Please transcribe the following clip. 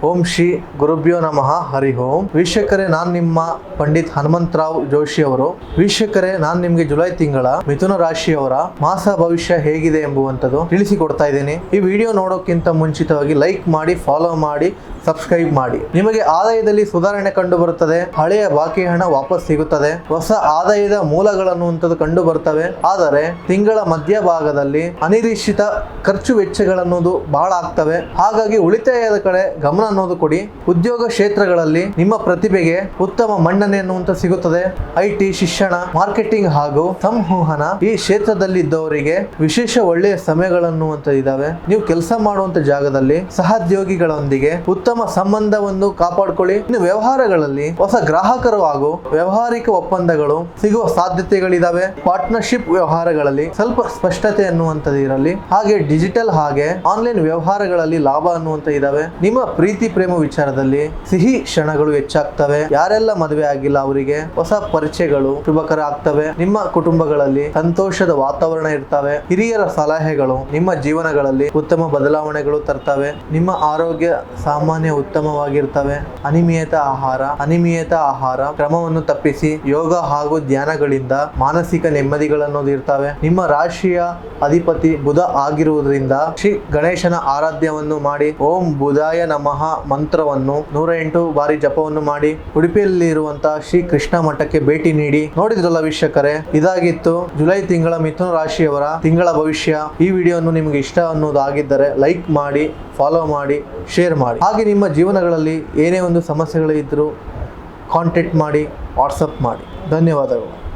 ಓಂ ಶ್ರೀ ಗುರುಭ್ಯೋ ನಮಃ ಹರಿ ಓಂ. ವೀಕ್ಷಕರೇ, ನಾನು ನಿಮ್ಮ ಪಂಡಿತ್ ಹನುಮಂತರಾವ್ ಜೋಶಿ ಅವರು. ವೀಕ್ಷಕರೇ, ನಾನು ನಿಮಗೆ ಜುಲೈ ತಿಂಗಳ ಮಿಥುನ ರಾಶಿಯವರ ಮಾಸ ಭವಿಷ್ಯ ಹೇಗಿದೆ ಎಂಬುವಂಥದ್ದು ತಿಳಿಸಿಕೊಡ್ತಾ ಇದ್ದೀನಿ. ಈ ವಿಡಿಯೋ ನೋಡೋಕ್ಕಿಂತ ಮುಂಚಿತವಾಗಿ ಲೈಕ್ ಮಾಡಿ, ಫಾಲೋ ಮಾಡಿ, ಸಬ್ಸ್ಕ್ರೈಬ್ ಮಾಡಿ. ನಿಮಗೆ ಆದಾಯದಲ್ಲಿ ಸುಧಾರಣೆ ಕಂಡು ಬರುತ್ತದೆ. ಹಳೆಯ ಬಾಕಿ ಹಣ ವಾಪಸ್ ಸಿಗುತ್ತದೆ. ಹೊಸ ಆದಾಯದ ಮೂಲಗಳನ್ನುವಂಥದ್ದು ಕಂಡು ಬರ್ತವೆ. ಆದರೆ ತಿಂಗಳ ಮಧ್ಯಭಾಗದಲ್ಲಿ ಅನಿರೀಕ್ಷಿತ ಖರ್ಚು ವೆಚ್ಚಗಳನ್ನೋದು ಬಹಳ ಆಗ್ತವೆ. ಹಾಗಾಗಿ ಉಳಿತಾಯದ ಕಡೆ ಗಮನ ಅನ್ನೋದು ಕೊಡಿ. ಉದ್ಯೋಗ ಕ್ಷೇತ್ರಗಳಲ್ಲಿ ನಿಮ್ಮ ಪ್ರತಿಭೆಗೆ ಉತ್ತಮ ಮನ್ನಣೆ ಅನ್ನುವಂತ ಸಿಗುತ್ತದೆ. ಐಟಿ, ಶಿಕ್ಷಣ, ಮಾರ್ಕೆಟಿಂಗ್ ಹಾಗೂ ಸಂವಹನ ಈ ಕ್ಷೇತ್ರದಲ್ಲಿ ಇದ್ದವರಿಗೆ ವಿಶೇಷ ಒಳ್ಳೆಯ ಸಮಯಗಳನ್ನುವಂತ ಇದಾವೆ. ನೀವು ಕೆಲಸ ಮಾಡುವಂತ ಜಾಗದಲ್ಲಿ ಸಹೋದ್ಯೋಗಿಗಳೊಂದಿಗೆ ಉತ್ತಮ ಸಂಬಂಧವನ್ನು ಕಾಪಾಡಿಕೊಳ್ಳಿ. ಇನ್ನು ವ್ಯವಹಾರಗಳಲ್ಲಿ ಹೊಸ ಗ್ರಾಹಕರು ಹಾಗೂ ವ್ಯವಹಾರಿಕ ಒಪ್ಪಂದಗಳು ಸಿಗುವ ಸಾಧ್ಯತೆಗಳಿದಾವೆ. ಪಾರ್ಟ್ನರ್ಶಿಪ್ ವ್ಯವಹಾರಗಳಲ್ಲಿ ಸ್ವಲ್ಪ ಸ್ಪಷ್ಟತೆ ಅನ್ನುವಂಥದ್ದು ಇರಲಿ. ಹಾಗೆ ಡಿಜಿಟಲ್ ಹಾಗೆ ಆನ್ಲೈನ್ ವ್ಯವಹಾರಗಳಲ್ಲಿ ಲಾಭ ಅನ್ನುವಂತ ಇದಾವೆ. ನಿಮ್ಮ ಪ್ರೀತಿ ಪ್ರೇಮ ವಿಚಾರದಲ್ಲಿ ಸಿಹಿ ಕ್ಷಣಗಳು ಹೆಚ್ಚಾಗ್ತವೆ. ಯಾರೆಲ್ಲ ಮದುವೆ ಆಗಿಲ್ಲ ಅವರಿಗೆ ಹೊಸ ಪರಿಚಯಗಳು ಶುಭಕರ ಆಗ್ತವೆ. ನಿಮ್ಮ ಕುಟುಂಬಗಳಲ್ಲಿ ಸಂತೋಷದ ವಾತಾವರಣ ಇರ್ತವೆ. ಹಿರಿಯರ ಸಲಹೆಗಳು ನಿಮ್ಮ ಜೀವನಗಳಲ್ಲಿ ಉತ್ತಮ ಬದಲಾವಣೆಗಳು ತರ್ತವೆ. ನಿಮ್ಮ ಆರೋಗ್ಯ ಸಾಮಾನ್ಯ ಉತ್ತಮವಾಗಿರ್ತವೆ. ಅನಿಯಮಿತ ಆಹಾರ ಕ್ರಮವನ್ನು ತಪ್ಪಿಸಿ ಯೋಗ ಹಾಗೂ ಧ್ಯಾನಗಳಿಂದ ಮಾನಸಿಕ ನೆಮ್ಮದಿಗಳನ್ನೋದು ಇರ್ತವೆ. ನಿಮ್ಮ ರಾಶಿಯ ಅಧಿಪತಿ ಬುಧ ಆಗಿರುವುದರಿಂದ ಶ್ರೀ ಗಣೇಶನ ಆರಾಧ್ಯವನ್ನು ಮಾಡಿ ಓಂ ಬುಧಾಯ ನಮಃ ಮಂತ್ರವನ್ನು 108 ಬಾರಿ ಜಪವನ್ನು ಮಾಡಿ ಉಡುಪಿಯಲ್ಲಿರುವಂತಹ ಶ್ರೀ ಕೃಷ್ಣ ಮಠಕ್ಕೆ ಭೇಟಿ ನೀಡಿ. ನೋಡಿದ್ರಲ್ಲ ವೀಕ್ಷಕರೇ, ಇದಾಗಿತ್ತು ಜುಲೈ ತಿಂಗಳ ಮಿಥುನ ರಾಶಿಯವರ ತಿಂಗಳ ಭವಿಷ್ಯ. ಈ ವಿಡಿಯೋವನ್ನು ನಿಮಗೆ ಇಷ್ಟ ಅನ್ನೋದಾಗಿದ್ದರೆ ಲೈಕ್ ಮಾಡಿ, ಫಾಲೋ ಮಾಡಿ, ಶೇರ್ ಮಾಡಿ. ಹಾಗೆ ನಿಮ್ಮ ಜೀವನಗಳಲ್ಲಿ ಏನೇ ಒಂದು ಸಮಸ್ಯೆಗಳು ಇದ್ದರೂ ಕಾಂಟ್ಯಾಕ್ಟ್ ಮಾಡಿ, ವಾಟ್ಸಪ್ ಮಾಡಿ. ಧನ್ಯವಾದಗಳು.